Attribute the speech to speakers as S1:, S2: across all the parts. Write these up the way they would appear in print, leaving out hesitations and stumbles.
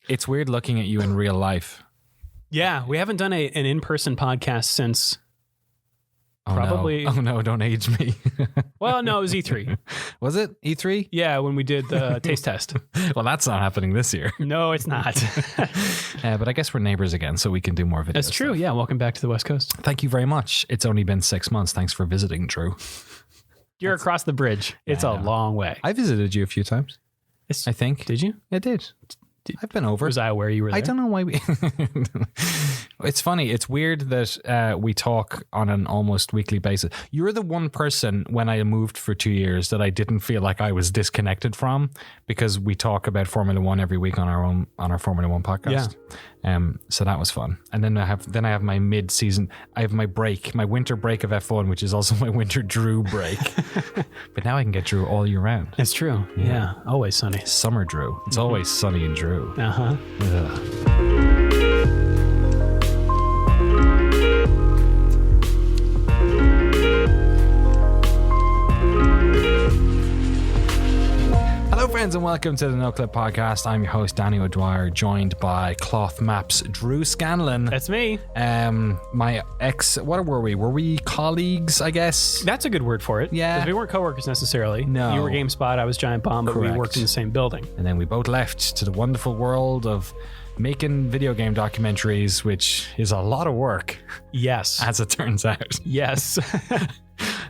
S1: It's weird looking at you in real life.
S2: Yeah, we haven't done an in-person podcast since probably...
S1: Oh no, don't age me.
S2: Well, no, it was E3.
S1: Was it E3?
S2: Yeah, when we did the taste test.
S1: Well, that's not happening this year.
S2: No, it's not.
S1: But I guess we're neighbors again, so we can do more videos.
S2: That's true. Yeah, welcome back to the West Coast.
S1: Thank you very much. It's only been 6 months. Thanks for visiting, Drew.
S2: You're across the bridge. It's a long way.
S1: I visited you a few times. I think.
S2: Did you?
S1: I did. I've been over.
S2: Was I aware you were there?
S1: I don't know why we... It's funny. It's weird that we talk on an almost weekly basis. You're the one person when I moved for 2 years that I didn't feel like I was disconnected from, because we talk about Formula One every week on our Formula One podcast. Yeah. So that was fun. And then I have my mid-season. I have my break, my winter break of F1, which is also my winter Drew break. But now I can get Drew all year round.
S2: It's true. Yeah. Always sunny.
S1: Summer Drew. It's always sunny in Drew.
S2: Uh-huh.
S1: Hello friends and welcome to the No Clip Podcast. I'm your host Danny O'Dwyer, joined by Cloth Maps Drew Scanlon.
S2: That's me.
S1: My ex, what were we? Were we colleagues, I guess?
S2: That's a good word for it.
S1: Yeah.
S2: 'Cause we weren't coworkers necessarily.
S1: No.
S2: You were GameSpot, I was Giant Bomb, but
S1: Correct.
S2: we worked in the same building.
S1: And then we both left to the wonderful world of making video game documentaries, which is a lot of work.
S2: Yes.
S1: As it turns out.
S2: Yes.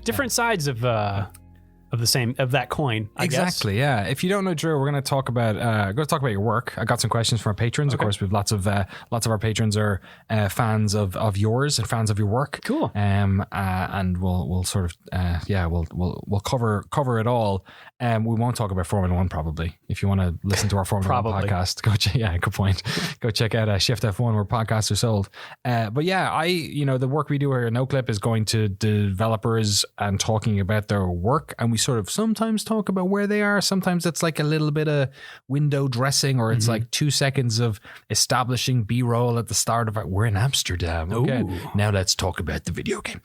S2: Different sides of that coin, I guess.
S1: Exactly, yeah. If you don't know Drew, we're going to talk about your work. I got some questions from our patrons. Okay. Of course, we have lots of our patrons are fans of yours and fans of your work.
S2: Cool.
S1: And we'll sort of we'll cover it all. We won't talk about Formula One probably. If you want to listen to our Formula One podcast, good point. Go check out Shift F1 where podcasts are sold. But yeah, the work we do here at No Clip is going to developers and talking about their work, and we sort of sometimes talk about where they are. Sometimes it's like a little bit of window dressing, or it's like 2 seconds of establishing B-roll at the start of it. We're in Amsterdam. Okay,
S2: Ooh.
S1: Now let's talk about the video game.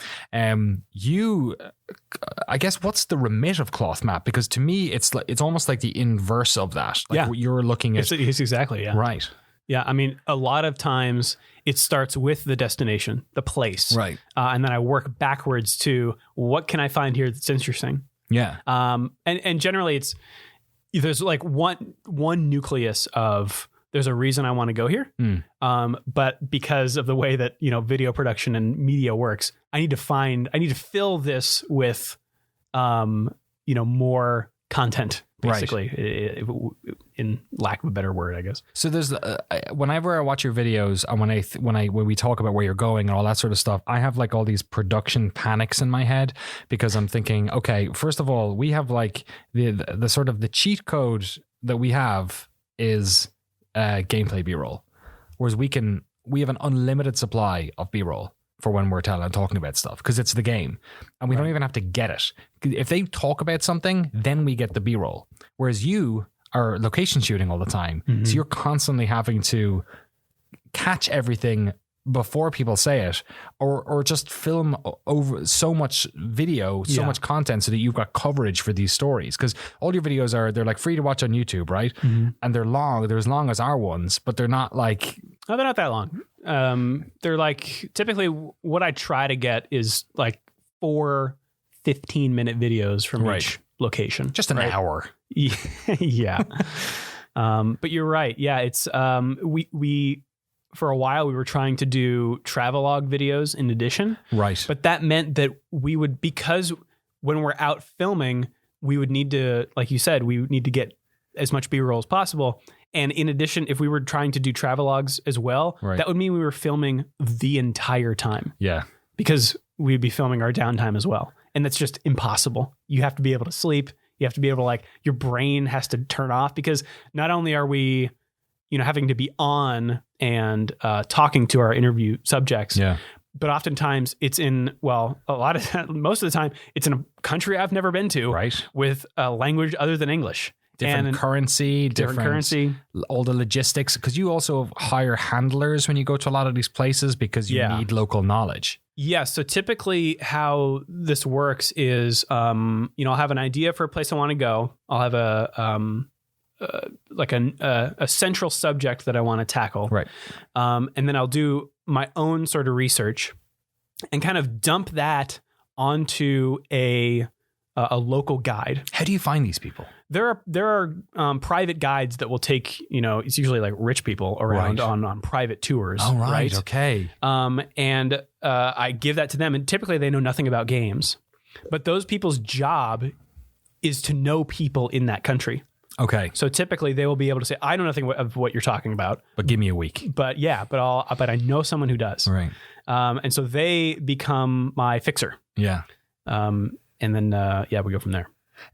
S1: I guess what's the remit of Cloth Map? Because to me, it's almost like the inverse of that. Like what you're looking at.
S2: It's exactly, yeah.
S1: Right.
S2: Yeah, I mean, a lot of times it starts with the destination, the place.
S1: Right.
S2: And then I work backwards to what can I find here that's interesting?
S1: Yeah.
S2: And generally there's like one nucleus of there's a reason I want to go here. But because of the way that, video production and media works, I need to fill this with, more content, basically, in lack of a better word, I guess.
S1: So there's, whenever I watch your videos and when we talk about where you're going and all that sort of stuff, I have like all these production panics in my head, because I'm thinking, okay, first of all, we have like the sort of the cheat code that we have is gameplay B-roll, whereas we have an unlimited supply of B-roll for when we're talking about stuff, because it's the game and we don't even have to get it. If they talk about something, then we get the B-roll, whereas you are location shooting all the time. So you're constantly having to catch everything before people say it, or just film over so much video, so much content, so that you've got coverage for these stories. Because all your videos they're like free to watch on YouTube, right? And they're long. They're as long as our ones, but they're not like...
S2: No, they're not that long. They're like, typically what I try to get is like 4 15-minute videos from each location.
S1: Just an hour.
S2: Yeah. But you're right. Yeah, it's we for a while we were trying to do travelogue videos in addition.
S1: Right.
S2: But that meant that we would, because when we're out filming, we would need to, like you said, we would need to get as much B-roll as possible. And in addition, if we were trying to do travelogues as well, that would mean we were filming the entire time.
S1: Yeah.
S2: Because we'd be filming our downtime as well. And that's just impossible. You have to be able to sleep. You have to be able to, your brain has to turn off, because not only are we, having to be on and talking to our interview subjects, but oftentimes it's in, most of the time it's in a country I've never been to, with a language other than English.
S1: Different currency, all the logistics, because you also hire handlers when you go to a lot of these places because you need local knowledge.
S2: Yeah. So typically how this works is, I'll have an idea for a place I want to go. I'll have like a central subject that I want to tackle.
S1: Right.
S2: And then I'll do my own sort of research and kind of dump that onto a local guide.
S1: How do you find these people?
S2: There are private guides that will take, it's usually like rich people around on private tours.
S1: Oh, right. Okay.
S2: And I give that to them, and typically they know nothing about games, but those people's job is to know people in that country.
S1: Okay.
S2: So typically they will be able to say, I know nothing of what you're talking about,
S1: But give me a week.
S2: but I know someone who does.
S1: Right.
S2: And so they become my fixer.
S1: Yeah.
S2: And then, we go from there.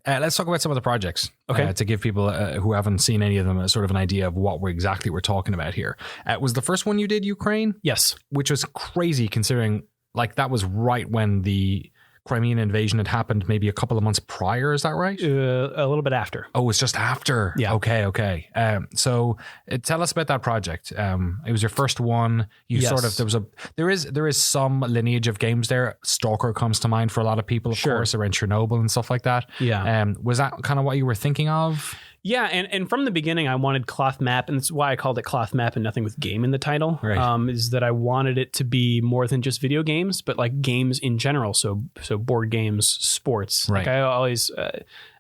S1: Let's talk about some of the projects.
S2: Okay.
S1: To give people who haven't seen any of them a sort of an idea of what we're talking about here. Was the first one you did Ukraine?
S2: Yes.
S1: Which was crazy considering like that was right when the Crimean invasion had happened, maybe a couple of months prior. Is that right?
S2: A little bit after.
S1: Oh, it's just after.
S2: Yeah.
S1: Okay. So tell us about that project. It was your first one. You
S2: Yes.
S1: sort of there is some lineage of games there. Stalker comes to mind for a lot of people, of
S2: Sure.
S1: course, around Chernobyl and stuff like that.
S2: Yeah.
S1: Was that kind of what you were thinking of?
S2: Yeah, and from the beginning, I wanted Cloth Map, and that's why I called it Cloth Map and nothing with game in the title.
S1: Right.
S2: Is that I wanted it to be more than just video games, but like games in general. So board games, sports.
S1: Right.
S2: Like I always,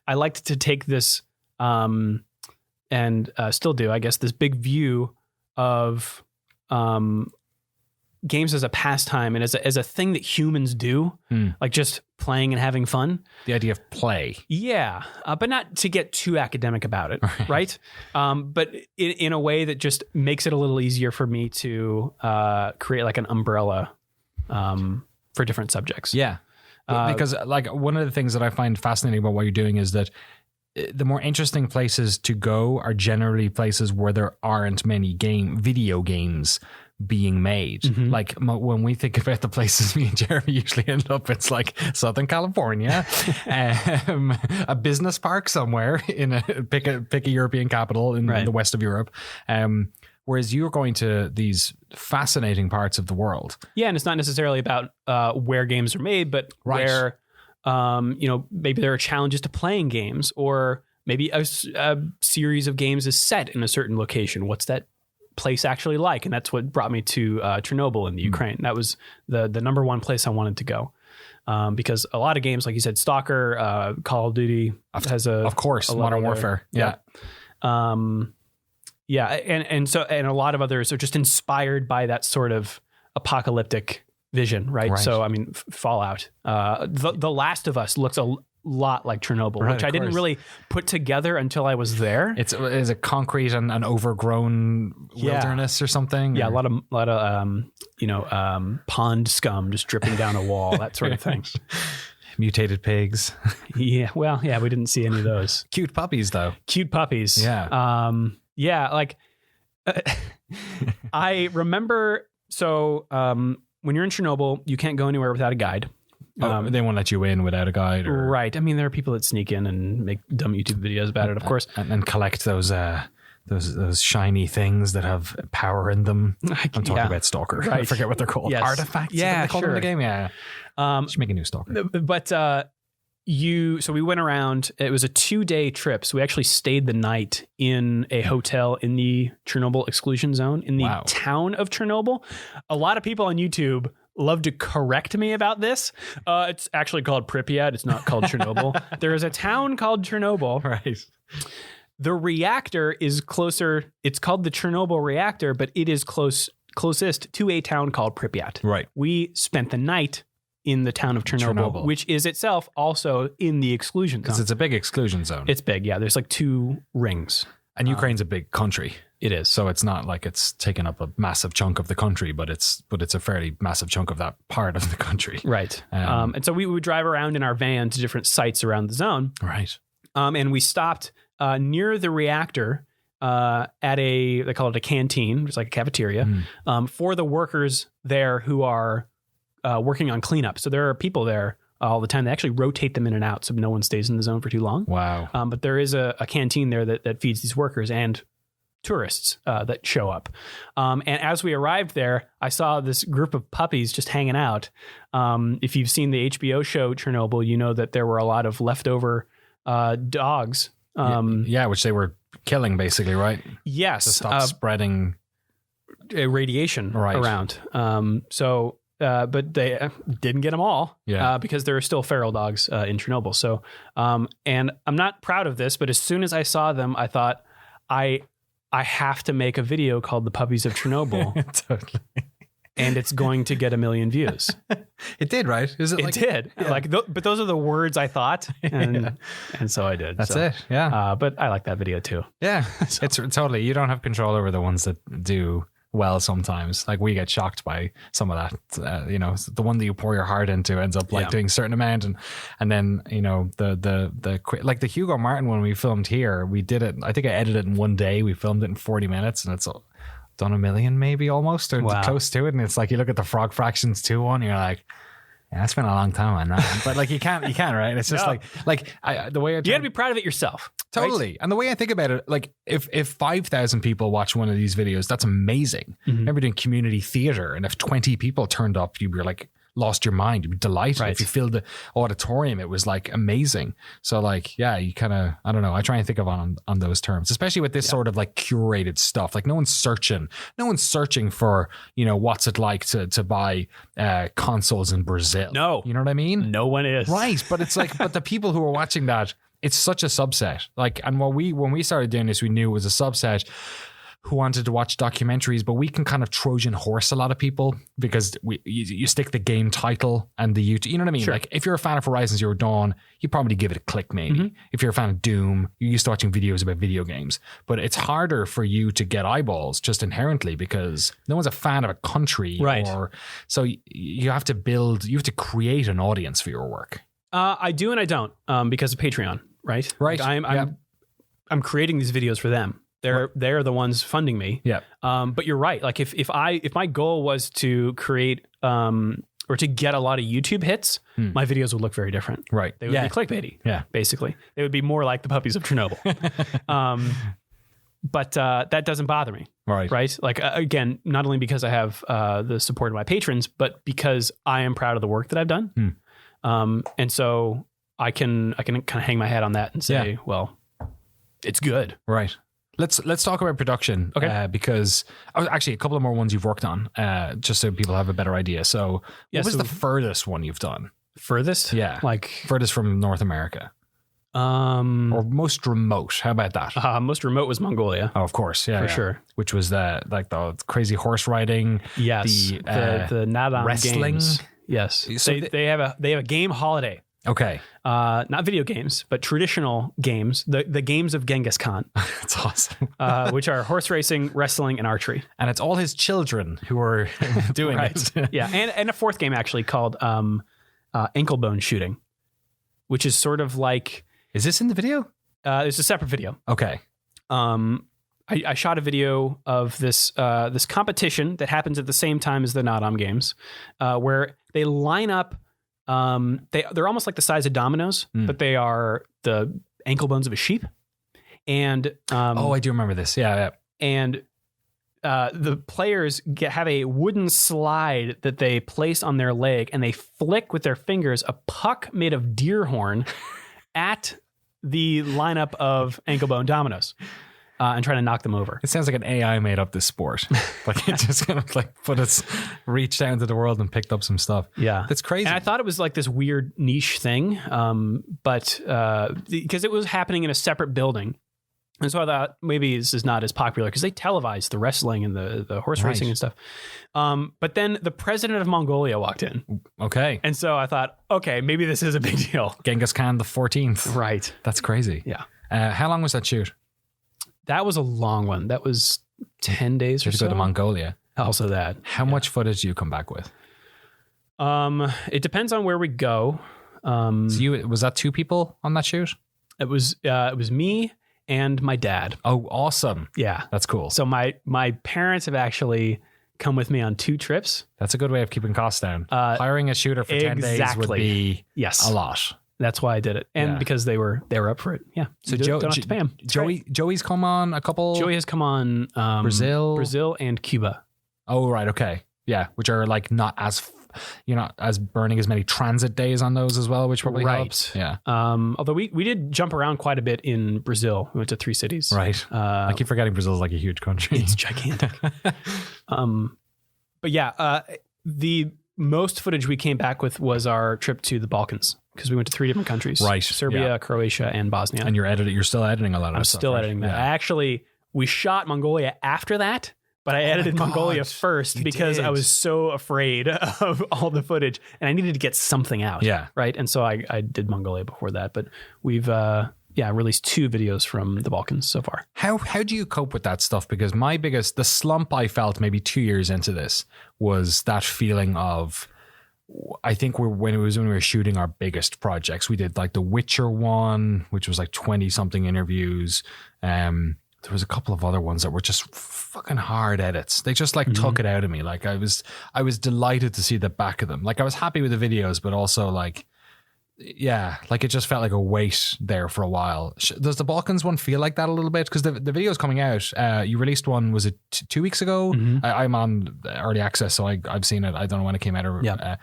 S2: I liked to take this, and still do, I guess, this big view of games as a pastime and as a thing that humans do, like just playing and having fun.
S1: The idea of play.
S2: Yeah, but not to get too academic about it, right? But in a way that just makes it a little easier for me to create like an umbrella for different subjects.
S1: Yeah. Because like one of the things that I find fascinating about what you're doing is that the more interesting places to go are generally places where there aren't many video games being made.
S2: Mm-hmm.
S1: Like when we think about the places me and Jeremy usually end up, it's like Southern California, a business park somewhere in pick a European capital in the west of Europe. Whereas you're going to these fascinating parts of the world.
S2: Yeah, and it's not necessarily about where games are made, but where maybe there are challenges to playing games, or maybe a series of games is set in a certain location. What's that place actually like? And that's what brought me to Chernobyl in the Ukraine. That was the number one place I wanted to go, because a lot of games, like you said, Stalker, Call of Duty has
S1: of course, Modern Warfare. Yeah.
S2: And a lot of others are just inspired by that sort of apocalyptic vision, right? So I mean, Fallout, The Last of Us looks a lot like Chernobyl, which I didn't really put together until I was there.
S1: Is it concrete and an overgrown wilderness or something?
S2: Yeah, a lot of pond scum just dripping down a wall, that sort of thing.
S1: Mutated pigs.
S2: Yeah, well, yeah, we didn't see any of those.
S1: Cute puppies, though.
S2: Cute puppies.
S1: Yeah.
S2: Like I remember. So when you're in Chernobyl, you can't go anywhere without a guide.
S1: They won't let you in without a guide, or...
S2: Right. I mean, there are people that sneak in and make dumb YouTube videos about it, of course,
S1: and collect those shiny things that have power in them. I'm talking about Stalker.
S2: Right.
S1: I forget what they're called.
S2: Yes.
S1: Artifacts.
S2: Yeah,
S1: they call them in the game. Yeah. Should make a new Stalker.
S2: But so we went around. It was a 2-day trip. So we actually stayed the night in a hotel in the Chernobyl exclusion zone in the town of Chernobyl. A lot of people on YouTube love to correct me about this. It's actually called Pripyat. It's not called Chernobyl. There is a town called Chernobyl.
S1: Right.
S2: The reactor is closer. It's called the Chernobyl reactor, but it is closest to a town called Pripyat.
S1: Right.
S2: We spent the night in the town of Chernobyl, which is itself also in the exclusion zone.
S1: Because it's a big exclusion zone.
S2: It's big, yeah. There's like 2 rings.
S1: And Ukraine's a big country.
S2: It is.
S1: So it's not like it's taken up a massive chunk of the country, but it's a fairly massive chunk of that part of the country.
S2: Right. And so we would drive around in our van to different sites around the zone.
S1: Right.
S2: And we stopped near the reactor at they call it a canteen. It's like a cafeteria for the workers there who are working on cleanup. So there are people there all the time. They actually rotate them in and out so no one stays in the zone for too long.
S1: Wow.
S2: But there is a canteen there that feeds these workers and tourists that show up. And as we arrived there, I saw this group of puppies just hanging out. If you've seen the HBO show Chernobyl, you know that there were a lot of leftover dogs
S1: Yeah, which they were killing basically, right?
S2: Yes.
S1: To stop spreading
S2: radiation around. But they didn't get them all because there are still feral dogs in Chernobyl. So, and I'm not proud of this, but as soon as I saw them, I thought I have to make a video called The Puppies of Chernobyl.
S1: Totally.
S2: And it's going to get 1 million views.
S1: It did, right?
S2: It did. Yeah. But those are the words I thought. And so I did.
S1: That's it. Yeah.
S2: But I like that video too.
S1: Yeah. It's totally, you don't have control over the ones that do well sometimes. Like we get shocked by some of that. The one that you pour your heart into ends up doing a certain amount, and then the Hugo Martin one we filmed here, we did it. I think I edited it in 1 day. We filmed it in 40 minutes, and it's done 1 million maybe almost or close to it. And it's like you look at the Frog Fractions 2 one, you're like, yeah, that's been a long time on that. But like you can't, right? It's just the way you got
S2: to be proud of it yourself.
S1: Totally. Right? And the way I think about it, like if 5,000 people watch one of these videos, that's amazing. Mm-hmm. Remember doing community theater, and if 20 people turned up, you'd be like lost your mind. You'd be delighted. Right. If you filled the auditorium, it was like amazing. So like, yeah, you kind of, I don't know. I try and think of on those terms, especially with this sort of like curated stuff. Like no one's searching for, what's it like to buy consoles in Brazil.
S2: No,
S1: you know what I mean?
S2: No one is.
S1: Right. But it's like, but the people who are watching that, it's such a subset. Like, and when we started doing this, we knew it was a subset who wanted to watch documentaries, but we can kind of Trojan horse a lot of people because you stick the game title and the YouTube, you know what I mean? Sure. Like if you're a fan of Horizon Zero Dawn, you probably give it a click maybe. Mm-hmm. If you're a fan of Doom, you're used to watching videos about video games, but it's harder for you to get eyeballs just inherently because no one's a fan of a country.
S2: Right.
S1: So you have to create an audience for your work.
S2: I do and I don't because of Patreon, right?
S1: Right.
S2: Like I'm creating these videos for them. They're the ones funding me.
S1: Yeah.
S2: But you're right. Like if my goal was to create or to get a lot of YouTube hits, my videos would look very different.
S1: Right.
S2: They would be clickbaity.
S1: Yeah.
S2: Basically, they would be more like The Puppies of Chernobyl. But that doesn't bother me.
S1: Right.
S2: Right. Like again, not only because I have the support of my patrons, but because I am proud of the work that I've done. And so I can kind of hang my hat on that and say, well, it's good.
S1: Right. Let's talk about production,
S2: okay?
S1: Because actually a couple of more ones you've worked on, just so people have a better idea. So, what was the furthest one you've done?
S2: Furthest,
S1: like furthest from North America, or most remote. How about that?
S2: Most remote was Mongolia.
S1: Oh, of course, for
S2: sure.
S1: Which was the crazy horse riding.
S2: Yes, the Nadam
S1: wrestling.
S2: Games. Yes, so they have a game holiday.
S1: Okay.
S2: Not video games, but traditional games, the games of Genghis Khan.
S1: That's awesome.
S2: Which are horse racing, wrestling, and archery.
S1: And it's all his children who are doing it.
S2: Yeah. And a fourth game actually called ankle bone shooting, which is sort of like...
S1: Is this in the video?
S2: It's a separate video.
S1: Okay.
S2: I shot a video of this competition that happens at the same time as the Nadam Games, where they line up. They're almost like the size of dominoes, but they are the ankle bones of a sheep. And
S1: I do remember this. Yeah.
S2: And the players have a wooden slide that they place on their leg, and they flick with their fingers a puck made of deer horn at the lineup of ankle bone dominoes. And trying to knock them over.
S1: It sounds like an AI made up this sport. Like it just kind of reached out into the world and picked up some stuff.
S2: Yeah.
S1: That's crazy.
S2: And I thought it was like this weird niche thing. But because it was happening in a separate building. And so I thought maybe this is not as popular because they televised the wrestling and the horse racing and stuff. But then the president of Mongolia walked in.
S1: Okay.
S2: And so I thought, okay, maybe this is a big deal.
S1: Genghis Khan the 14th.
S2: Right.
S1: That's crazy.
S2: Yeah.
S1: How long was that shoot?
S2: That was a long one. That was 10 days or so.
S1: To go to Mongolia.
S2: Also that.
S1: How much footage do you come back with?
S2: It depends on where we go.
S1: So was that 2 people on that shoot?
S2: It was me and my dad.
S1: Oh, awesome.
S2: Yeah.
S1: That's cool.
S2: So my parents have actually come with me on 2 trips.
S1: That's a good way of keeping costs down. Hiring a shooter for 10 days would be a lot.
S2: That's why I did it. And because they were up for it. Yeah.
S1: So
S2: don't have to pay him.
S1: Joey's come on a couple.
S2: Joey has come on
S1: Brazil
S2: and Cuba.
S1: Oh, right. Okay. Yeah. Which are like not as you're not as burning as many transit days on those as well, which probably
S2: Right.
S1: helps. Yeah.
S2: Although we did jump around quite a bit in Brazil. We went to 3 cities.
S1: Right. I keep forgetting Brazil is like a huge country.
S2: It's gigantic. But yeah, the most footage we came back with was our trip to the Balkans, because we went to 3 different countries.
S1: Right.
S2: Serbia,
S1: Yeah.
S2: Croatia, and Bosnia.
S1: And you're still editing a lot of
S2: I'm
S1: that stuff,
S2: still
S1: right?
S2: editing that.
S1: Yeah.
S2: We shot Mongolia after that, but I edited
S1: my
S2: Mongolia
S1: God.
S2: first
S1: You
S2: because I
S1: did.
S2: was so afraid of all the footage and I needed to get something out.
S1: Yeah.
S2: Right. And so I did Mongolia before that, but we've, released 2 videos from the Balkans so far.
S1: How do you cope with that stuff? Because the slump I felt maybe 2 years into this was that feeling of, I think when we were shooting our biggest projects, we did like the Witcher one, which was like 20 something interviews. There was a couple of other ones that were just fucking hard edits. They just like took it out of me. Like I was delighted to see the back of them. Like I was happy with the videos, but also like, yeah, like it just felt like a wait there for a while. Does the Balkans one feel like that a little bit? Because the video's coming out. You released one, was it 2 weeks ago? I'm on early access, so I've seen it. I don't know when it came out.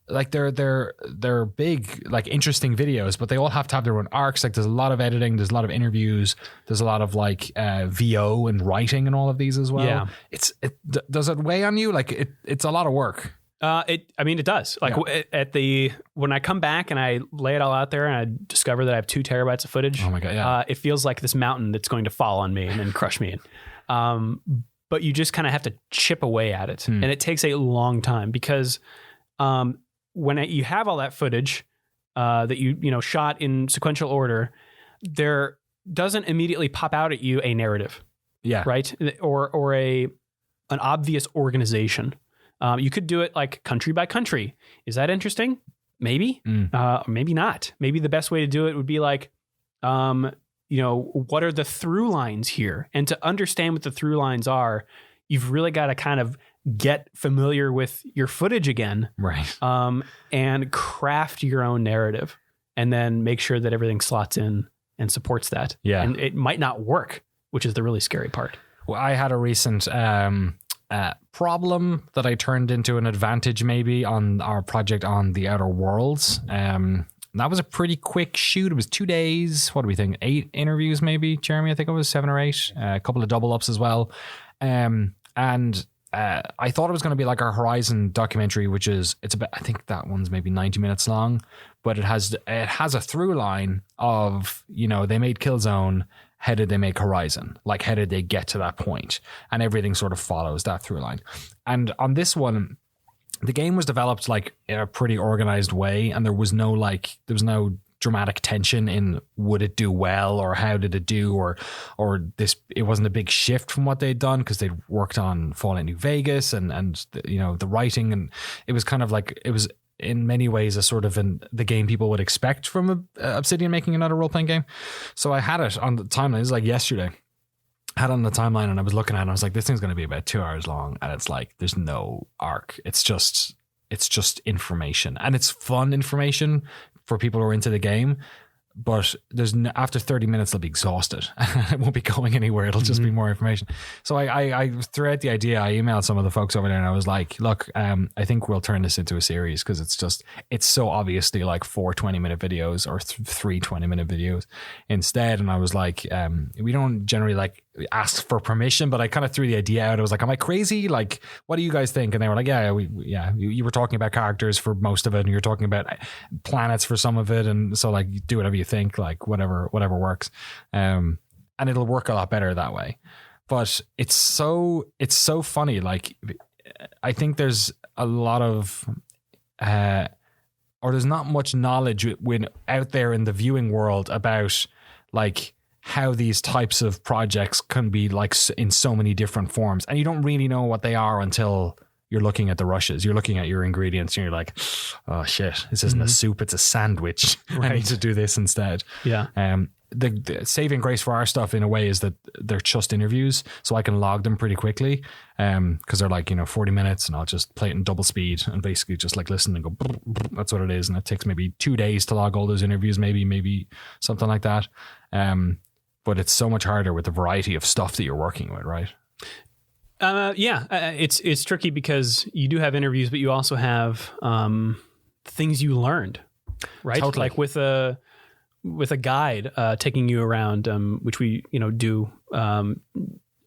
S1: Like they're big, like interesting videos, but they all have to have their own arcs. Like there's a lot of editing, there's a lot of interviews, there's a lot of like VO and writing and all of these as well.
S2: Yeah.
S1: Does it weigh on you? Like it's a lot of work.
S2: It does. Like when I come back and I lay it all out there and I discover that I have 2 terabytes of footage.
S1: Oh my God, yeah.
S2: It feels like this mountain that's going to fall on me and then crush me. But you just kind of have to chip away at it. And it takes a long time because, when you have all that footage, that you shot in sequential order, there doesn't immediately pop out at you a narrative.
S1: Yeah.
S2: Right. Or an obvious organization. You could do it like country by country. Is that interesting? Maybe, maybe not. Maybe the best way to do it would be like, what are the through lines here? And to understand what the through lines are, you've really got to kind of get familiar with your footage again.
S1: Right.
S2: And craft your own narrative and then make sure that everything slots in and supports that.
S1: Yeah.
S2: And it might not work, which is the really scary part.
S1: Well, I had a recent problem that I turned into an advantage maybe on our project on the Outer Worlds. That was a pretty quick shoot. It was 2 days. What do we think? 8 interviews maybe, Jeremy? I think it was 7 or 8. A couple of double ups as well. And I thought it was going to be like our Horizon documentary, which is, it's about, I think that one's maybe 90 minutes long, but it has a through line of, they made Killzone. How did they make Horizon? Like, how did they get to that point? And everything sort of follows that through line. And on this one, the game was developed like in a pretty organized way, and there was no dramatic tension in would it do well or how did it do or this. It wasn't a big shift from what they'd done because they'd worked on Fallout New Vegas and the writing, and it was kind of like it was in many ways a sort of the game people would expect from Obsidian making another role-playing game. So I had it on the timeline. It was like yesterday. I had it on the timeline and I was looking at it and I was like, this thing's going to be about 2 hours long. And it's like, there's no arc. It's just information, and it's fun information for people who are into the game. But after 30 minutes, they'll be exhausted. It won't be going anywhere. It'll just be more information. So I threw out the idea. I emailed some of the folks over there and I was like, look, I think we'll turn this into a series because it's so obviously like 4 20-minute videos or 3 20-minute videos instead. And I was like, we don't generally like ask for permission, but I kind of threw the idea out. I was like, am I crazy? Like, what do you guys think? And they were like, you were talking about characters for most of it and you're talking about planets for some of it. And so like, do whatever you think, like whatever works. And it'll work a lot better that way. But it's so funny. Like, I think there's a lot of, or there's not much knowledge out there in the viewing world about like how these types of projects can be like in so many different forms. And you don't really know what they are until you're looking at the rushes, you're looking at your ingredients and you're like, oh shit, this isn't a soup, it's a sandwich. Right. I need to do this instead. Yeah. The saving grace for our stuff in a way is that they're just interviews, so I can log them pretty quickly because they're like 40 minutes and I'll just play it in double speed and basically just like listen and go brr, brr, that's what it is, and it takes maybe 2 days to log all those interviews, maybe something like that. But it's so much harder with the variety of stuff that you're working with, right?
S2: It's tricky because you do have interviews, but you also have things you learned, right?
S1: Totally.
S2: Like with a guide taking you around, which we do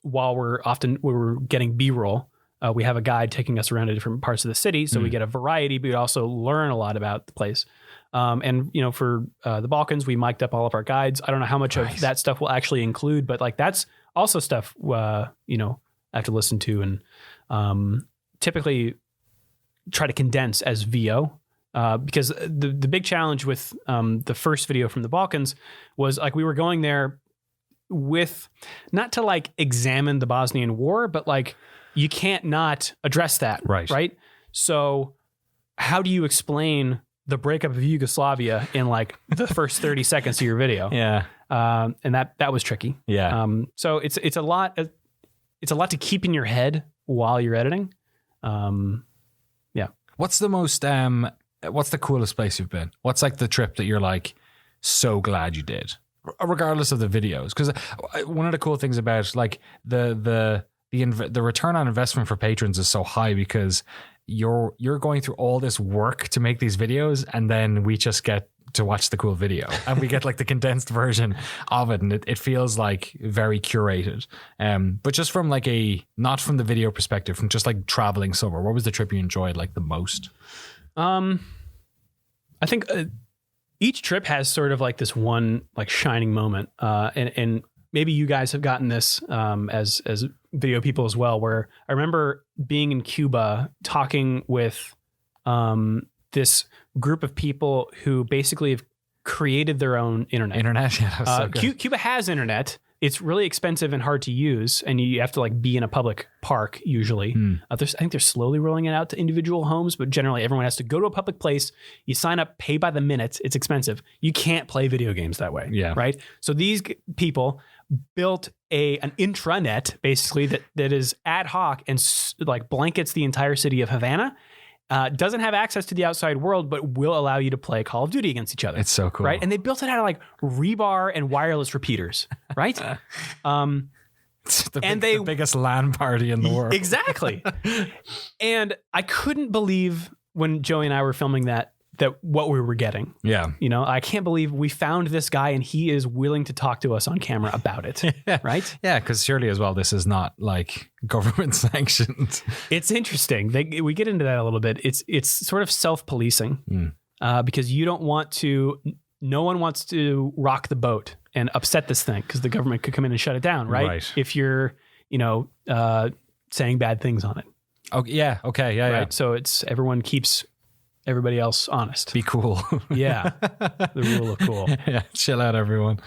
S2: while we're getting B-roll. We have a guide taking us around to different parts of the city, so we get a variety, but we also learn a lot about the place. And for the Balkans, we mic'd up all of our guides. I don't know how much of that stuff will actually include, but like that's also stuff I have to listen to and typically try to condense as VO. Because the big challenge with the first video from the Balkans was like we were going there with not to like examine the Bosnian War, but like you can't not address that. Right. So how do you explain the breakup of Yugoslavia in like the first 30 seconds of your video?
S1: Yeah.
S2: And that was tricky.
S1: Yeah.
S2: So it's a lot to keep in your head while you're editing. Yeah.
S1: What's the coolest place you've been? What's like the trip that you're like so glad you did, regardless of the videos? Because one of the cool things about like the return on investment for patrons is so high because you're going through all this work to make these videos, and then we just get to watch the cool video and we get like the condensed version of it, and it feels like very curated. But just from like not from the video perspective, from just like traveling somewhere, what was the trip you enjoyed like the most?
S2: I think each trip has sort of like this one like shining moment, and maybe you guys have gotten this as video people as well, where I remember being in Cuba talking with this group of people who basically have created their own internet.
S1: Yeah, that was so good.
S2: Cuba has internet. It's really expensive and hard to use, and you have to like be in a public park usually. I think they're slowly rolling it out to individual homes, but generally everyone has to go to a public place. You sign up, pay by the minute. It's expensive. You can't play video games that way.
S1: Yeah.
S2: Right. So these people built an intranet basically that is ad hoc and like blankets the entire city of Havana. Doesn't have access to the outside world, but will allow you to play Call of Duty against each other.
S1: It's so cool.
S2: Right? And they built it out of like rebar and wireless repeaters, right?
S1: The biggest LAN party in the world.
S2: Exactly. And I couldn't believe when Joey and I were filming that what we were getting.
S1: Yeah.
S2: I can't believe we found this guy and he is willing to talk to us on camera about it. Right?
S1: Yeah, because surely as well, this is not like government sanctioned.
S2: It's interesting. We get into that a little bit. It's sort of self-policing because no one wants to rock the boat and upset this thing because the government could come in and shut it down, right? If you're, saying bad things on it.
S1: Oh, yeah. Okay. Yeah.
S2: Right?
S1: Yeah.
S2: So it's everyone keeps everybody else honest.
S1: Be cool.
S2: Yeah. The rule of cool.
S1: Yeah. Chill out, everyone.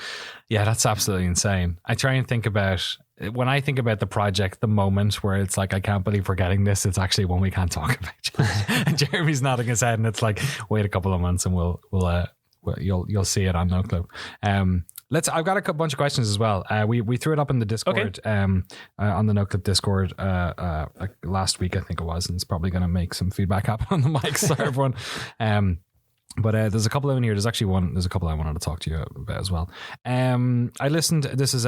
S1: Yeah. That's absolutely insane. I try and think about, when I think about the project, the moment where it's like, I can't believe we're getting this. It's actually one we can't talk about. And Jeremy's nodding his head and it's like, wait a couple of months and you'll see it on No Club. I've got a bunch of questions as well. We threw it up in the Discord, on the No Clip Discord, like last week, I think it was, and it's probably going to make some feedback happen on the mics for everyone. But there's a couple in here. There's a couple I wanted to talk to you about as well. I listened, this is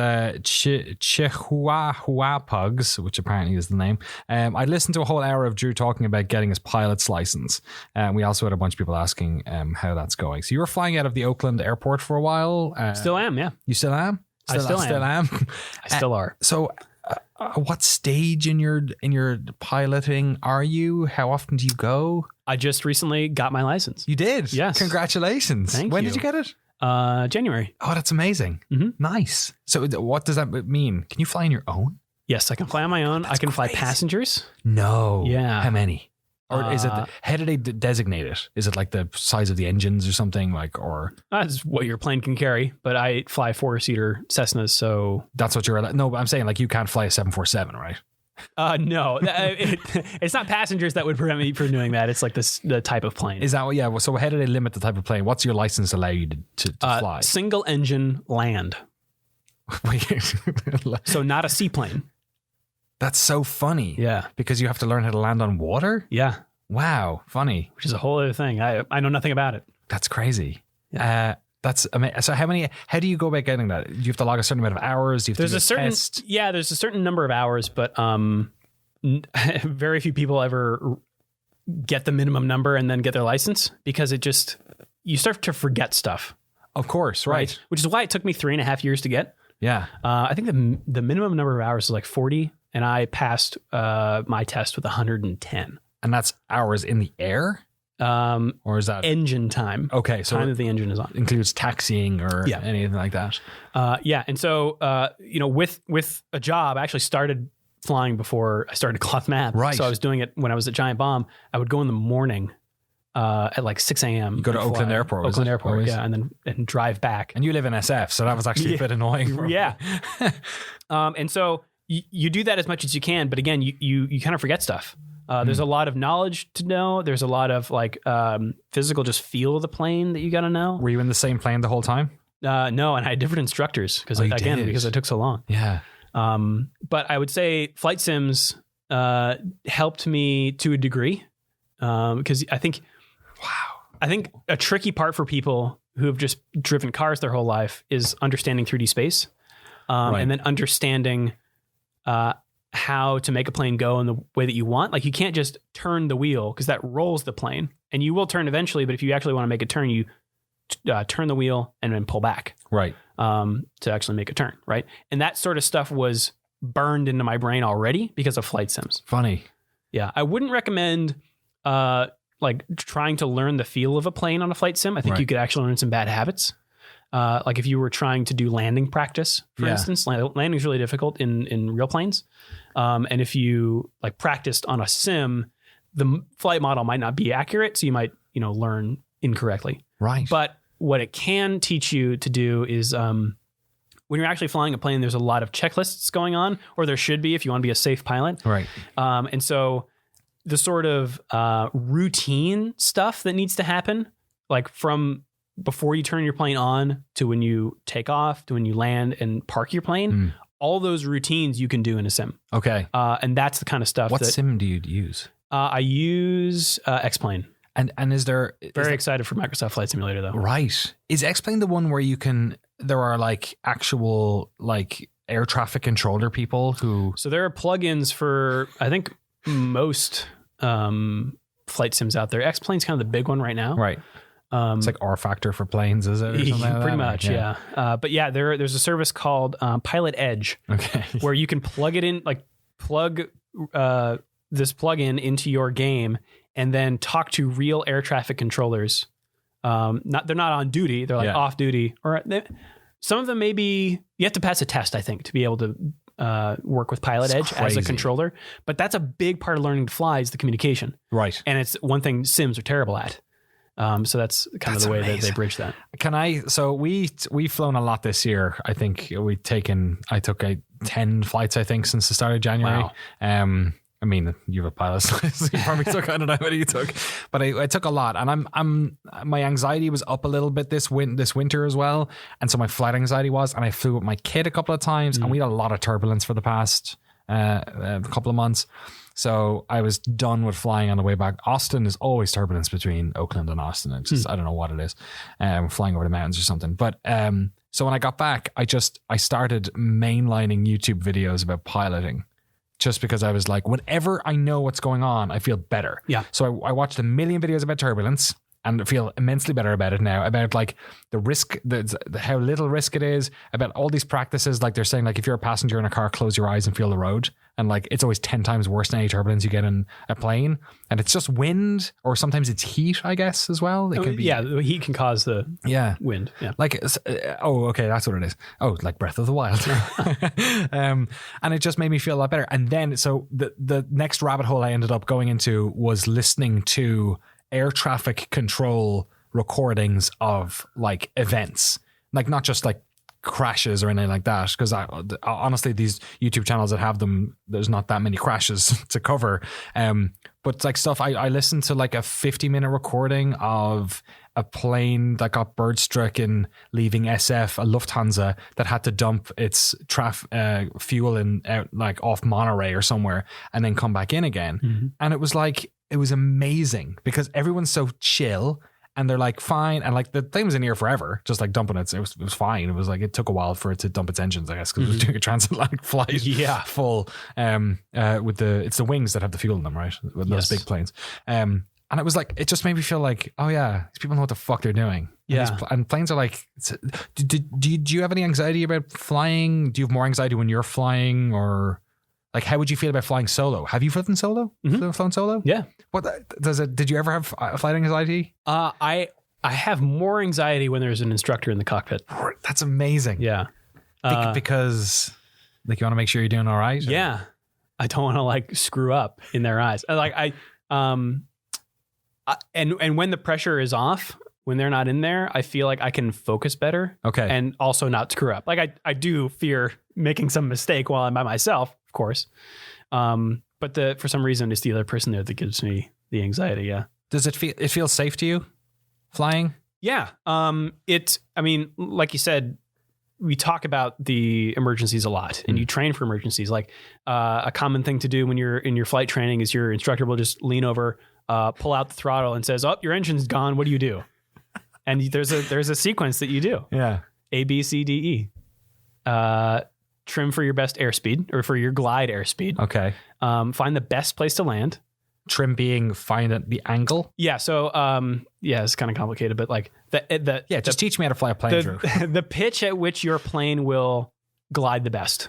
S1: Chihuahua Pugs, which apparently is the name. I listened to a whole hour of Drew talking about getting his pilot's license. We also had a bunch of people asking how that's going. So you were flying out of the Oakland airport for a while.
S2: Still am, yeah.
S1: You still am?
S2: I still am. I still are.
S1: So what stage in your piloting are you? How often do you go?
S2: I just recently got my license.
S1: You did?
S2: Yes.
S1: Congratulations. When did you get it?
S2: January.
S1: Oh, that's amazing.
S2: Mm-hmm.
S1: Nice. So what does that mean? Can you fly on your own?
S2: Yes, I can fly on my own.
S1: That's
S2: I can
S1: crazy.
S2: fly passengers.
S1: No.
S2: Yeah.
S1: How many? Or is it, how do they designate it? Is it like the size of the engines or something or?
S2: That's what your plane can carry, but I fly 4-seater Cessnas, so.
S1: That's what you're, no, but I'm saying like you can't fly a 747, right?
S2: No, it's not passengers that would prevent me from doing that. It's like the type of plane.
S1: Is that what? Yeah. So how do they limit the type of plane? What's your license allow you to fly?
S2: Single engine land. So not a seaplane.
S1: That's so funny.
S2: Yeah.
S1: Because you have to learn how to land on water?
S2: Yeah.
S1: Wow. Funny.
S2: Which is a whole other thing. I know nothing about it.
S1: That's crazy.
S2: Yeah.
S1: That's amazing. So how do you go about getting that? Do you have to log a certain amount of hours? Do you have to do a test?
S2: There's a certain number of hours, but very few people ever get the minimum number and then get their license, because you start to forget stuff.
S1: Of course, right.
S2: Which is why it took me 3.5 years to get.
S1: Yeah.
S2: I think the minimum number of hours is like 40, and I passed my test with 110.
S1: And that's hours in the air? Or is that
S2: engine time?
S1: Okay, so
S2: time that the engine is on
S1: includes taxiing or anything like that.
S2: And so with a job, I actually started flying before I started Cloth Map.
S1: Right.
S2: So I was doing it when I was at Giant Bomb. I would go in the morning at like 6 a.m.
S1: You go to Oakland Airport.
S2: Oakland Airport, always? Yeah, and drive back.
S1: And you live in SF, so that was actually a bit annoying.
S2: Yeah. And so you do that as much as you can, but again, you kind of forget stuff. There's a lot of knowledge to know. There's a lot of like physical, just feel of the plane that you got to know.
S1: Were you in the same plane the whole time?
S2: No, and I had different instructors because because it took so long.
S1: Yeah.
S2: But I would say flight sims helped me to a degree because I think a tricky part for people who have just driven cars their whole life is understanding 3D space, and then understanding how to make a plane go in the way that you want. Like you can't just turn the wheel because that rolls the plane, and you will turn eventually. But if you actually want to make a turn, you turn the wheel and then pull back,
S1: right,
S2: to actually make a turn, right. And that sort of stuff was burned into my brain already because of flight sims.
S1: Funny,
S2: yeah. I wouldn't recommend like trying to learn the feel of a plane on a flight sim. I think you could actually learn some bad habits. Like if you were trying to do landing practice, for instance, landing is really difficult in real planes. And if you like practiced on a sim, the flight model might not be accurate. So you might, learn incorrectly.
S1: Right.
S2: But what it can teach you to do is, when you're actually flying a plane, there's a lot of checklists going on, or there should be if you want to be a safe pilot.
S1: Right.
S2: And so the sort of routine stuff that needs to happen, like from before you turn your plane on to when you take off to when you land and park your plane, all those routines you can do in a sim.
S1: Okay.
S2: And that's the kind of stuff.
S1: What sim do you use?
S2: I use X-Plane.
S1: And is there...
S2: Very excited for Microsoft Flight Simulator though.
S1: Right. Is X-Plane the one where there are like actual like air traffic controller people who...
S2: So there are plugins for, I think, most flight sims out there. X-Plane's kind of the big one right now.
S1: Right. It's like R Factor for planes, is it? Or something like
S2: pretty
S1: that?
S2: much, yeah. But yeah, there's a service called Pilot Edge, where you can plug it in, like plug this plugin into your game, and then talk to real air traffic controllers. They're not on duty; they're like off duty, or some of them maybe you have to pass a test, I think, to be able to work with Pilot Edge as a controller. But that's a big part of learning to fly is the communication,
S1: right? And
S2: it's one thing sims are terrible at. So that's kind of the way that they bridge that.
S1: So we've flown a lot this year. I think I took 10 flights, I think, since the start of January. Wow. I mean, you're a pilot, so you probably took, I don't know what you took, but I took a lot, and my anxiety was up a little bit this winter as well. And so my flight anxiety and I flew with my kid a couple of times, and we had a lot of turbulence for the past couple of months. So I was done with flying on the way back. Austin is always turbulence between Oakland and Austin. It's just, I don't know what it is. Flying over the mountains or something. But so when I got back, I started mainlining YouTube videos about piloting, just because I was like, whenever I know what's going on, I feel better.
S2: Yeah.
S1: So I watched a million videos about turbulence, and I feel immensely better about it now, about like the risk, how little risk it is, about all these practices. Like they're saying, like if you're a passenger in a car, close your eyes and feel the road. And like, it's always 10 times worse than any turbulence you get in a plane. And it's just wind, or sometimes it's heat, I guess, as well. It could be.
S2: Yeah, the heat can cause the wind. Yeah.
S1: Like, okay, that's what it is. Oh, like Breath of the Wild. And it just made me feel a lot better. And then, so the next rabbit hole I ended up going into was listening to air traffic control recordings of like events, like not just like crashes or anything like that, because honestly these YouTube channels that have them, there's not that many crashes to cover, but it's like stuff I listened to, like a 50-minute recording of a plane that got bird stricken leaving SF, a Lufthansa, that had to dump its fuel in out like off Monterey or somewhere and then come back in again. And it was amazing because everyone's so chill and they're like fine, and like the thing was in the air forever, just like dumping it. It was fine. It was like it took a while for it to dump its engines, I guess, because it was doing a transatlantic flight, full. With it's the wings that have the fuel in them, right? With those big planes. And it was like, it just made me feel like, oh yeah, these people know what the fuck they're doing. And planes are like, do you have any anxiety about flying? Do you have more anxiety when you're flying, or like, how would you feel about flying solo? Have you flown solo? Flown solo?
S2: Yeah.
S1: What did you ever have flight anxiety?
S2: I have more anxiety when there's an instructor in the cockpit.
S1: That's amazing.
S2: Yeah.
S1: Because like you want to make sure you're doing all right.
S2: Yeah. I don't want to like screw up in their eyes. And when the pressure is off, when they're not in there, I feel like I can focus better.
S1: Okay.
S2: And also not screw up. Like I do fear making some mistake while I'm by myself, of course. But for some reason, it's the other person there that gives me the anxiety. Yeah.
S1: Does it feel safe to you flying?
S2: Yeah. Like you said, we talk about the emergencies a lot, and you train for emergencies. Like a common thing to do when you're in your flight training is your instructor will just lean over, pull out the throttle and says, "Oh, your engine's gone. What do you do?" And there's a sequence that you do.
S1: Yeah.
S2: A, B, C, D, E. Trim for your best airspeed, or for your glide airspeed.
S1: Okay.
S2: Find the best place to land.
S1: Trim being find the angle.
S2: Yeah. So it's kind of complicated, but like
S1: just teach me how to fly a plane, Drew.
S2: The pitch at which your plane will glide the best.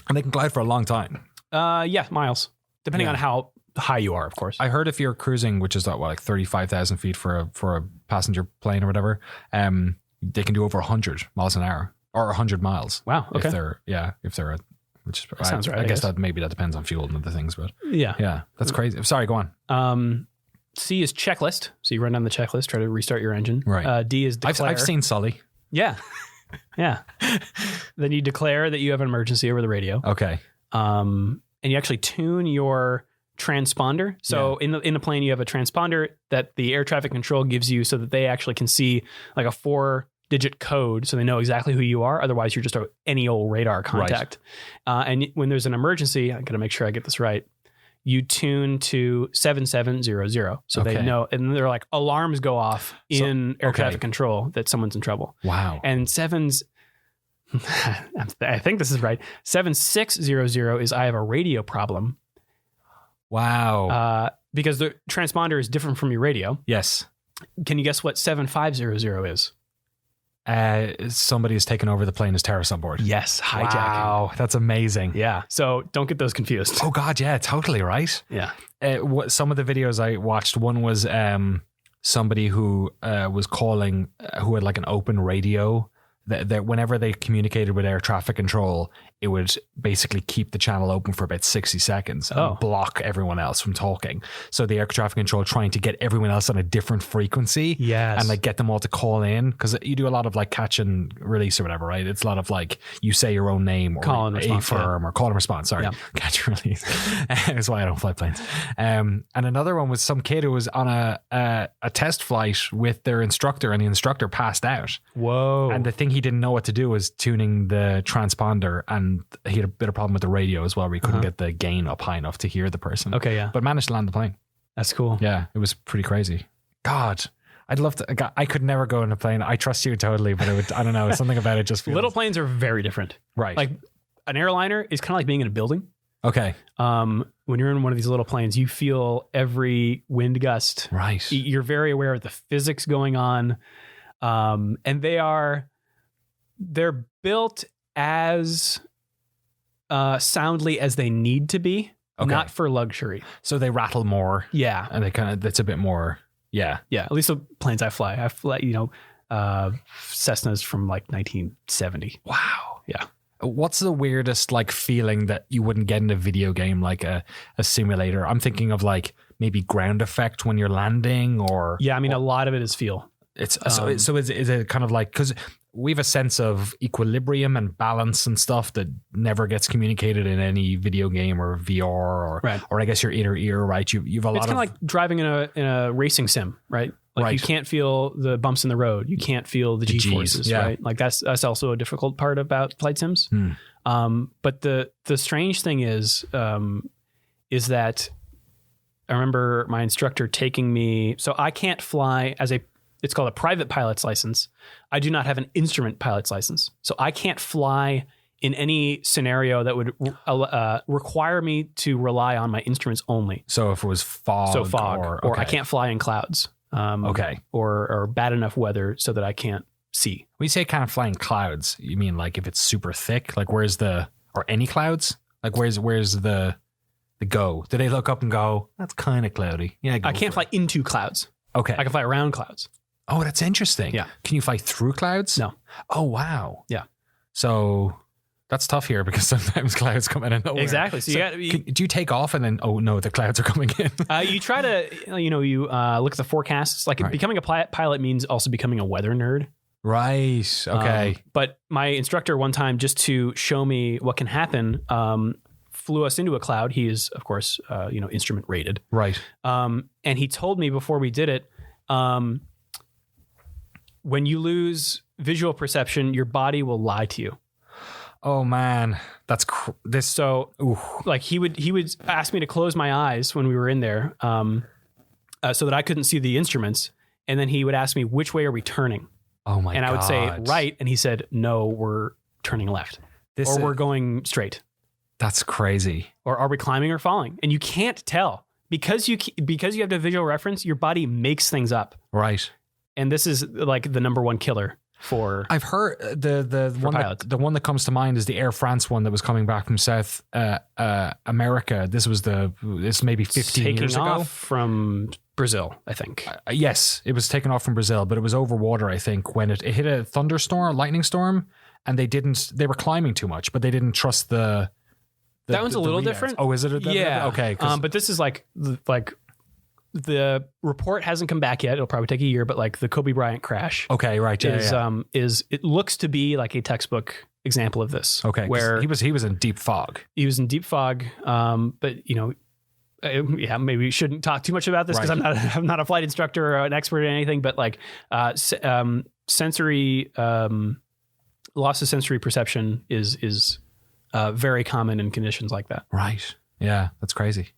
S1: And they can glide for a long time.
S2: Miles, depending on how high you are, of course.
S1: I heard if you're cruising, which is like 35,000 feet for a passenger plane or whatever, they can do over 100 miles an hour or 100 miles.
S2: Wow. Okay.
S1: If they're which
S2: sounds right.
S1: I guess that depends on fuel and other things, but
S2: yeah,
S1: that's crazy. Sorry, go on.
S2: C is checklist. So you run down the checklist, try to restart your engine.
S1: Right.
S2: D is declare.
S1: I've seen Sully.
S2: Yeah. Yeah. Then you declare that you have an emergency over the radio.
S1: Okay.
S2: And you actually tune your transponder. So in the plane, you have a transponder that the air traffic control gives you so that they actually can see like a 4-digit code, so they know exactly who you are. Otherwise, you're just any old radar contact. Right. And when there's an emergency, I got to make sure I get this right. You tune to 7700, so they know, and they're like alarms go off in air traffic control that someone's in trouble.
S1: Wow.
S2: And I think this is right. 7600 is I have a radio problem.
S1: Wow.
S2: Because the transponder is different from your radio.
S1: Yes.
S2: Can you guess what 7500 is?
S1: Somebody has taken over the plane as terrorists on board.
S2: Yes, hijacking.
S1: Wow, that's amazing.
S2: Yeah, so don't get those confused.
S1: Oh God, yeah, totally right.
S2: Yeah.
S1: Some of the videos I watched, one was somebody who was calling, who had like an open radio. That whenever they communicated with air traffic control, it would basically keep the channel open for about 60 seconds and block everyone else from talking. So the air traffic control trying to get everyone else on a different frequency, and like get them all to call in, because you do a lot of like catch and release or whatever, right? It's a lot of like you say your own name or
S2: call and response,
S1: or call and response. Sorry, catch and release. That's why I don't fly planes. And another one was some kid who was on a test flight with their instructor, and the instructor passed out.
S2: Whoa!
S1: And the thing he didn't know what to do was tuning the transponder, and he had a bit of problem with the radio as well, where he couldn't get the gain up high enough to hear the person.
S2: Okay, yeah.
S1: But managed to land the plane.
S2: That's cool.
S1: Yeah, it was pretty crazy. God, I'd love to. I could never go in a plane. I trust you totally, but I don't know. Something about it just feels...
S2: Little planes are very different.
S1: Right.
S2: Like an airliner is kind of like being in a building.
S1: Okay.
S2: When you're in one of these little planes, you feel every wind gust.
S1: Right.
S2: You're very aware of the physics going on. And they're built as soundly as they need to be, not for luxury.
S1: So they rattle more.
S2: Yeah.
S1: And that's a bit more. Yeah.
S2: Yeah. At least the planes I fly, Cessnas from like 1970.
S1: Wow.
S2: Yeah.
S1: What's the weirdest like feeling that you wouldn't get in a video game, like a simulator? I'm thinking of like maybe ground effect when you're landing, or
S2: a lot of it is feel.
S1: It's so is it kind of like, because we have a sense of equilibrium and balance and stuff that never gets communicated in any video game or VR or I guess your inner ear, right? You've a lot of...
S2: It's kind of like driving in a racing sim, right? Like you can't feel the bumps in the road. You can't feel the G-forces, right? Like that's also a difficult part about flight sims. But the strange thing is that I remember my instructor taking me, so I can't fly as a it's called a private pilot's license. I do not have an instrument pilot's license. So I can't fly in any scenario that would require me to rely on my instruments only.
S1: So if it was fog,
S2: or I can't fly in clouds.
S1: Okay.
S2: Or bad enough weather so that I can't see.
S1: When you say can't fly in clouds, you mean like if it's super thick? Like where's the, or any clouds? Like where's the go? Do they look up and go, that's kind of cloudy? Yeah,
S2: I can't fly into clouds.
S1: Okay.
S2: I can fly around clouds.
S1: Oh, that's interesting.
S2: Yeah.
S1: Can you fly through clouds?
S2: No.
S1: Oh, wow.
S2: Yeah.
S1: So that's tough here because sometimes clouds come in and nowhere.
S2: Exactly. So
S1: do you take off and then, oh no, the clouds are coming in?
S2: You try to, you look at the forecasts. Like becoming a pilot means also becoming a weather nerd.
S1: Right. Okay.
S2: But my instructor one time, just to show me what can happen, flew us into a cloud. He is, of course, instrument rated.
S1: Right.
S2: And he told me before we did it, when you lose visual perception, your body will lie to you.
S1: Oh man, that's this.
S2: So like he would ask me to close my eyes when we were in there, so that I couldn't see the instruments. And then he would ask me, which way are we turning?
S1: Oh my God.
S2: And I would say right. And he said, no, we're turning left, or we're going straight.
S1: That's crazy.
S2: Or are we climbing or falling? And you can't tell because you have the visual reference, your body makes things up.
S1: Right.
S2: And this is like the number one killer for.
S1: I've heard the one that comes to mind is the Air France one that was coming back from South America. This maybe 15 years ago.
S2: Off from Brazil, I think.
S1: Yes, it was taken off from Brazil, but it was over water, I think, when it hit a thunderstorm, lightning storm, and they were climbing too much, but they didn't trust that
S2: one's a little different.
S1: Oh, is it?
S2: Yeah.
S1: Okay.
S2: But this is like the report hasn't come back yet. It'll probably take a year, but like the Kobe Bryant crash.
S1: Okay. Right. Yeah,
S2: is it looks to be like a textbook example of this.
S1: Okay.
S2: Where
S1: he was in deep fog.
S2: He was in deep fog. But maybe we shouldn't talk too much about this because I'm not a flight instructor or an expert in anything, but like sensory loss of sensory perception is very common in conditions like that.
S1: Right. Yeah, that's crazy.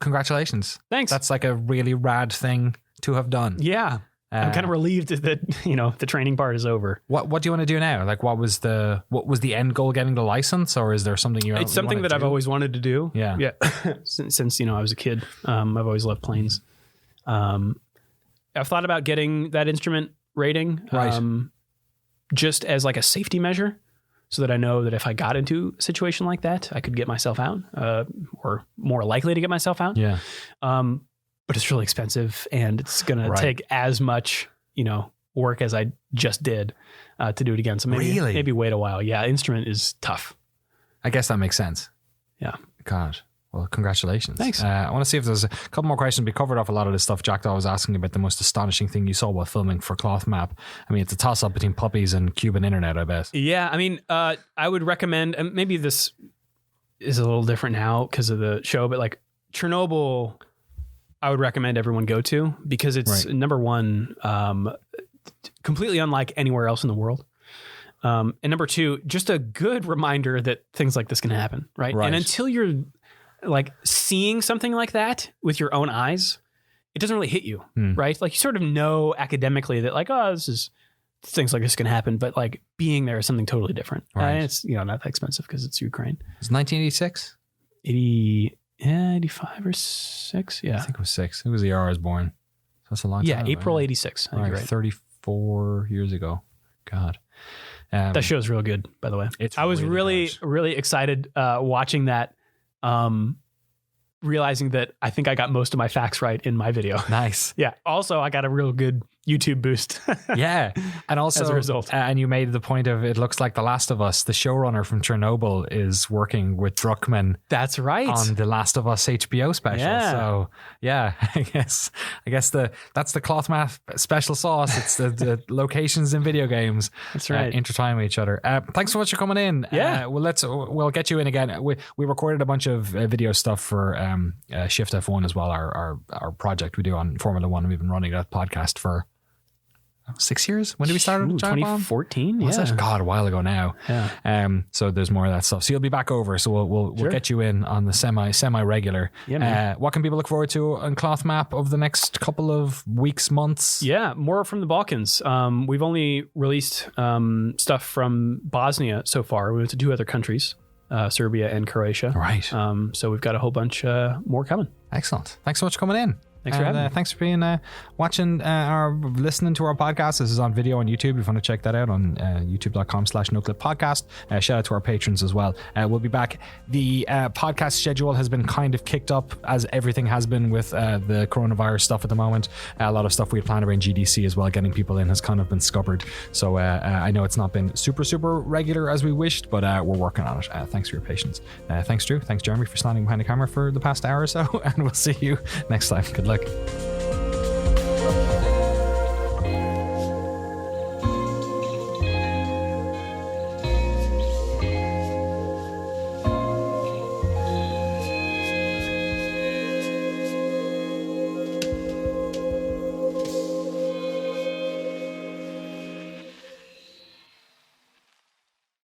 S1: Congratulations.
S2: Thanks.
S1: That's like a really rad thing to have done.
S2: Yeah. I'm kind of relieved that the training part is over.
S1: What do you want to do now? Like, what was the end goal? Getting the license, or is there something you?
S2: It's something that I've always wanted to do.
S1: Yeah.
S2: since I was a kid, I've always loved planes. I've thought about getting that instrument rating, just as like a safety measure, so that I know that if I got into a situation like that, I could get myself out, or more likely to get myself out.
S1: Yeah.
S2: But it's really expensive, and it's going to take as much, work as I just did to do it again. So maybe wait a while. Yeah. Instrument is tough.
S1: I guess that makes sense.
S2: Yeah.
S1: God. Well, congratulations.
S2: Thanks.
S1: I want to see if there's a couple more questions. We covered off a lot of this stuff. Jack Daw was asking about the most astonishing thing you saw while filming for Cloth Map. I mean, it's a toss up between puppies and Cuban internet, I bet.
S2: Yeah. I mean, I would recommend, and maybe this is a little different now because of the show, but like Chernobyl, I would recommend everyone go to because it's number one, completely unlike anywhere else in the world. And number two, just a good reminder that things like this can happen. Right. And until you're like seeing something like that with your own eyes, it doesn't really hit you. Right. Like you sort of know academically that like, oh, things like this can happen, but like being there is something totally different. And it's, not that expensive because it's Ukraine.
S1: It's 1986?
S2: 85 or 6. Yeah.
S1: I think it was 6. It was the year I was born. So that's a long time.
S2: Yeah. April 86. I think you're right.
S1: 34 years ago. God.
S2: That show's real good, by the way. I was really excited watching that, realizing that I think I got most of my facts right in my video.
S1: Nice.
S2: Yeah. Also, I got a real good YouTube boost.
S1: Yeah. And also,
S2: as a result.
S1: And you made the point of it looks like The Last of Us, the showrunner from Chernobyl, is working with Druckmann.
S2: That's right.
S1: On The Last of Us HBO special.
S2: Yeah.
S1: So yeah, I guess that's the Cloth Map special sauce. It's the locations in video games.
S2: That's right.
S1: Intertwine with each other. Thanks so much for coming in.
S2: Yeah.
S1: We'll get you in again. We recorded a bunch of video stuff for Shift F1 as well, our project we do on Formula One. We've been running that podcast for 6 years. When did we start
S2: Ooh,
S1: Giant Bomb?
S2: 2014.
S1: Was
S2: Yeah.
S1: it? God, a while ago now.
S2: Yeah.
S1: So there's more of that stuff. So you'll be back over. So we'll
S2: Sure.
S1: get you in on the semi regular.
S2: Yeah, man.
S1: What can people look forward to on Cloth Map over the next couple of weeks, months?
S2: Yeah, more from the Balkans. We've only released stuff from Bosnia so far. We went to 2 other countries, Serbia and Croatia.
S1: Right.
S2: So we've got a whole bunch more coming.
S1: Excellent. Thanks so much for coming in.
S2: Thanks for having me.
S1: Thanks for being watching or listening to our podcast. This is on video on YouTube. If you want to check that out on youtube.com/NoClipPodcast. Shout out to our patrons as well. We'll be back. The podcast schedule has been kind of kicked up, as everything has been with the coronavirus stuff at the moment. A lot of stuff we had planned around GDC as well, getting people in, has kind of been scuppered. So I know it's not been super regular as we wished, but we're working on it. Thanks for your patience. Thanks, Drew. Thanks, Jeremy, for standing behind the camera for the past hour or so. And we'll see you next time. Good luck.